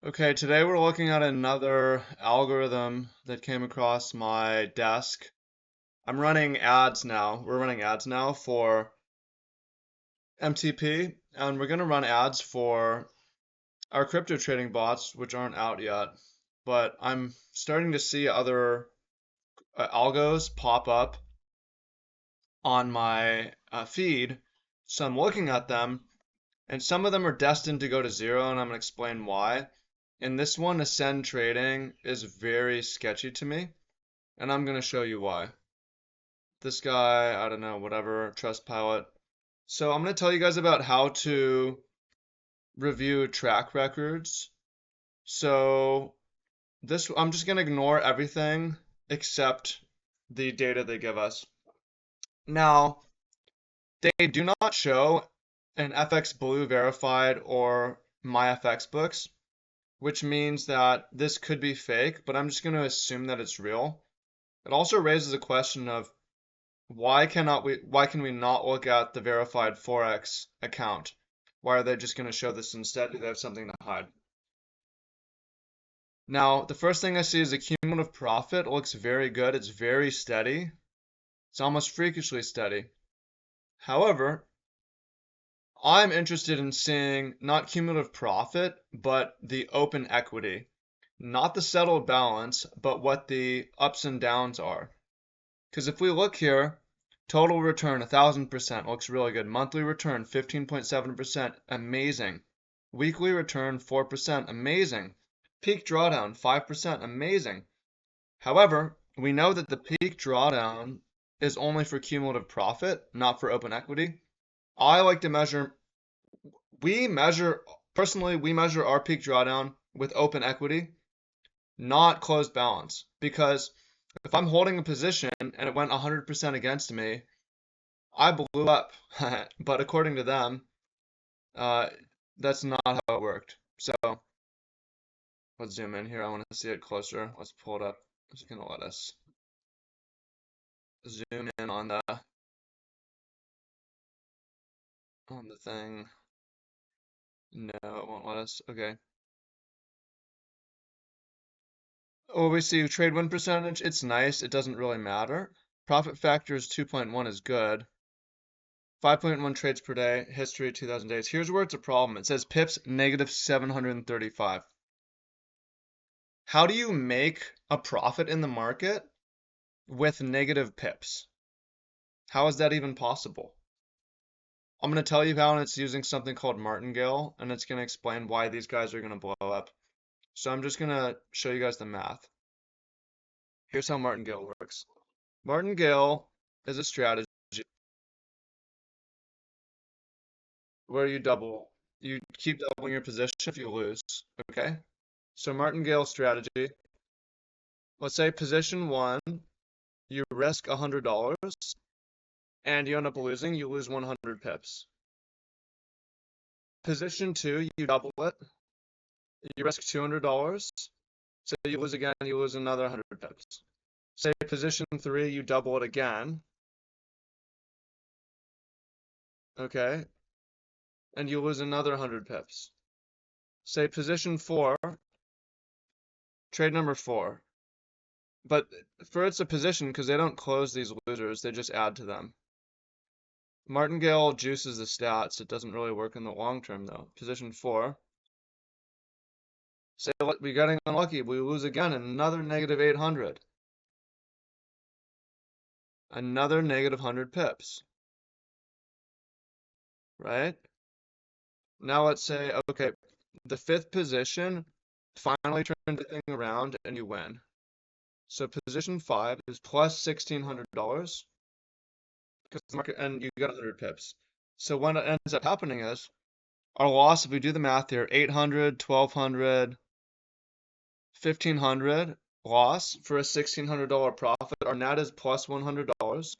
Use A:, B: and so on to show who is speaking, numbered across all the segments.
A: Okay, today we're looking at another algorithm that came across my desk. I'm running ads now. We're running ads now for MTP, and we're going to run ads for our crypto trading bots, which aren't out yet. But I'm starting to see other algos pop up on my feed. So I'm looking at them, and some of them are destined to go to zero, and I'm going to explain why. And this one, Ascend Trading, is very sketchy to me. And I'm gonna show you why. This guy, I don't know, whatever, Trustpilot. So I'm gonna tell you guys about how to review track records. So this, I'm just gonna ignore everything except the data they give us. Now, they do not show an FX Blue verified or MyFX books, which means that this could be fake, but I'm just gonna assume that it's real. It also raises a question of why can we not look at the verified Forex account? Why are they just going to show this instead? Do they have something to hide? Now, the first thing I see is the cumulative profit looks very good. It's very steady. It's almost freakishly steady. However, I'm interested in seeing not cumulative profit, but the open equity. Not the settled balance, but what the ups and downs are. Because if we look here, total return 1000% looks really good. Monthly return 15.7%, amazing. Weekly return 4%, amazing. Peak drawdown 5%, amazing. However, we know that the peak drawdown is only for cumulative profit, not for open equity. I like to measure, personally, we measure our peak drawdown with open equity, not closed balance. Because if I'm holding a position and it went 100% against me, I blew up. But according to them, uh, that's not how it worked. So let's zoom in here. I want to see it closer. Let's pull it up. It's gonna let us zoom in on the thing. No, it won't let us. Okay. Oh, we see trade win percentage. It's nice. It doesn't really matter. Profit factor is 2.1 is good. 5.1 trades per day. History 2000 days. Here's where it's a problem. It says pips negative 735. How do you make a profit in the market with negative pips? How is that even possible? I'm going to tell you how, and it's using something called Martingale, and it's going to explain why these guys are going to blow up. So I'm just going to show you guys the math. Here's how Martingale works. Martingale is a strategy where you keep doubling your position if you lose, okay? So Martingale strategy, let's say position one, you risk $100 and you end up losing, you lose 100 pips. Position two, you double it, you risk $200, so you lose again, you lose another 100 pips. Say position three, you double it again, okay, and you lose another 100 pips. Say position four, trade number four, but for it's a position because they don't close these losers, they just add to them. Martingale juices the stats. It doesn't really work in the long term though. Position four. Say we getting unlucky. We lose again. Another negative 800. Another negative 100 pips. Right? Now let's say, okay, the fifth position finally turns the thing around and you win. So position five is plus $1,600 because the market and you got 100 pips. So what ends up happening is our loss, if we do the math here, 800, 1200, 1,500 loss for a $1,600 profit. Our net is plus $100,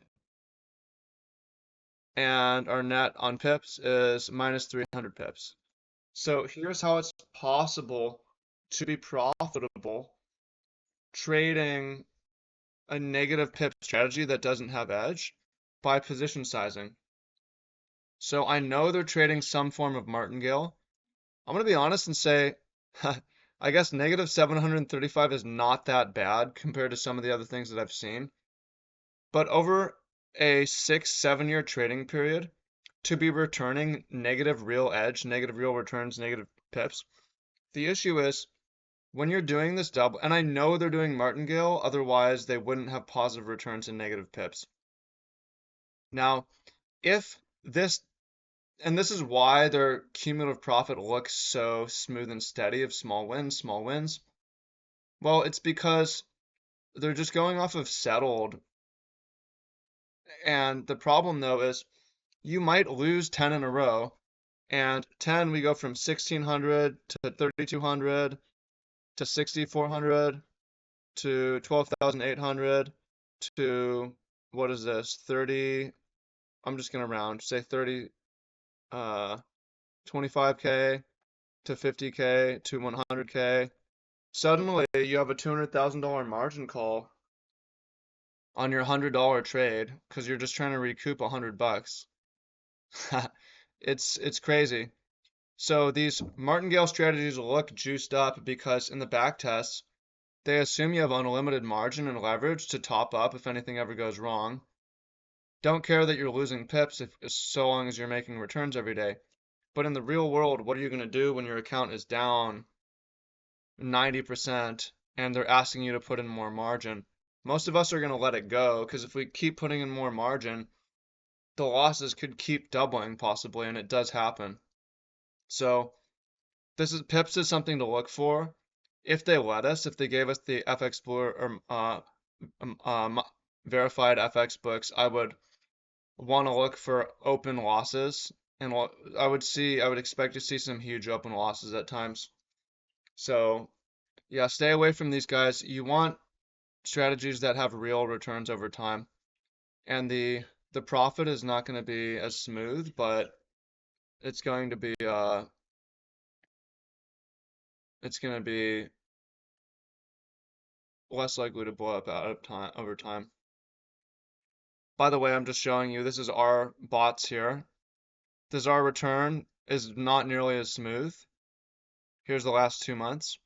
A: and our net on pips is minus 300 pips. So here's how it's possible to be profitable trading a negative pip strategy that doesn't have edge by position sizing. So I know they're trading some form of martingale. I'm going to be honest and say I guess negative 735 is not that bad compared to some of the other things that I've seen. But over a 6, 7 year trading period, to be returning negative real edge, negative real returns, negative pips, the issue is when you're doing this double, and I know they're doing Martingale, otherwise they wouldn't have positive returns and negative pips. Now, if this, and this is why their cumulative profit looks so smooth and steady of small wins, small wins. Well, it's because they're just going off of settled. And the problem though is you might lose 10 in a row, and 10 we go from 1600 to 3200 to 6400 to 12,800 to what is this? 30, I'm just gonna round, say 30 uh 25K to 50K to 100K. Suddenly you have a $200,000 margin call on your $100 trade because you're just trying to recoup $100. It's crazy. So these martingale strategies look juiced up because in the back tests, they assume you have unlimited margin and leverage to top up if anything ever goes wrong. Don't care that you're losing pips if so long as you're making returns every day. But in the real world, what are you going to do when your account is down 90% and they're asking you to put in more margin? Most of us are going to let it go because if we keep putting in more margin, the losses could keep doubling possibly, and it does happen. So this is pips is something to look for. If they let us, if they gave us the FX Blue or um, um, verified FX books, I would want to look for open losses, and I would expect to see some huge open losses at times. So yeah, stay away from these guys. You want strategies that have real returns over time, and the profit is not going to be as smooth, but it's going to be it's going to be less likely to blow up out of time over time. By the way, I'm just showing you this is our bots here. This our return is not nearly as smooth. Here's the last 2 months.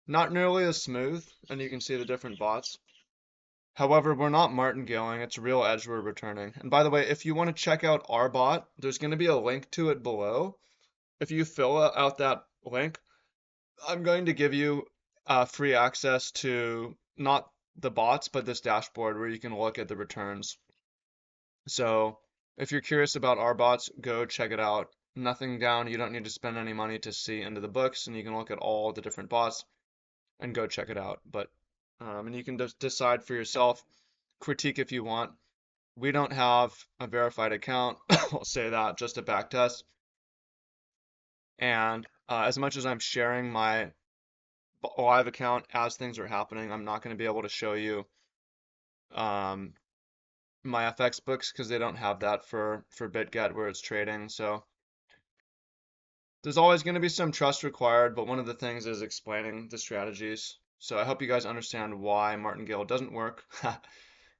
A: Not nearly as smooth, and you can see the different bots. However, we're not martingaling, it's real edge we're returning. And by the way, if you want to check out our bot, there's going to be a link to it below. If you fill out that link, I'm going to give you free access to not the bots, but this dashboard where you can look at the returns. So if you're curious about our bots, go check it out. Nothing down, you don't need to spend any money to see into the books, and you can look at all the different bots and go check it out. But and you can just decide for yourself, critique if you want. We don't have a verified account. I'll say that, just a back test. And as much as I'm sharing my live account as things are happening, I'm not going to be able to show you um, my FX books because they don't have that for BitGet where it's trading. So there's always going to be some trust required, but one of the things is explaining the strategies. So I hope you guys understand why Martingale doesn't work.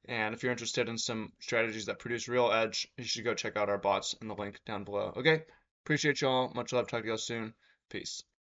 A: And if you're interested in some strategies that produce real edge, you should go check out our bots in the link down below. Okay, appreciate y'all. Much love. Talk to y'all soon. Peace.